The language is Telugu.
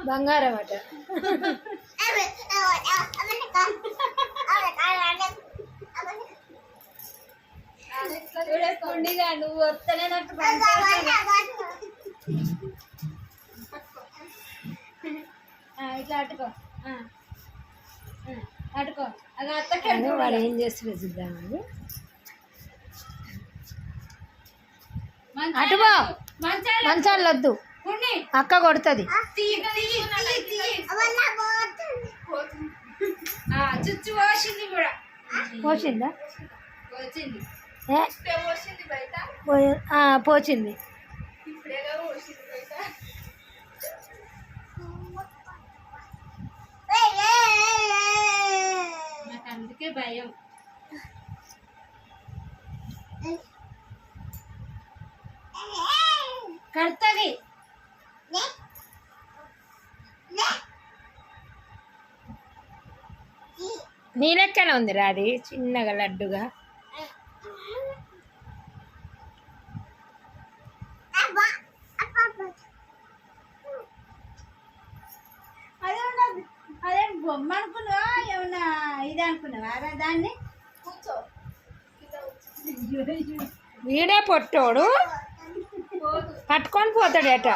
బంగారం అట. చూడకుండిగా నువ్వు వస్తేనే నాకు ఇట్లా అట్టుకో అట్టుకో. అది అత్తకే వాడు ఏం చేస్తుందో చూద్దామండి. అటుబో మంచాలు వద్దు, అక్క కొడుతుంది. చుచ్చు పోసింది కూడా. పోసిందా? పోసింది పోచింది. నాకు అందుకే భయం. కడుతుంది. నీ లెక్కనే ఉందిరా అది, చిన్నగా లడ్డుగా. అదే బొమ్మ అనుకున్నావా ఏమన్నా ఇది అనుకున్నావా దాన్ని? కూర్చో. వీడే పొట్టోడు పట్టుకొని పోతాడట.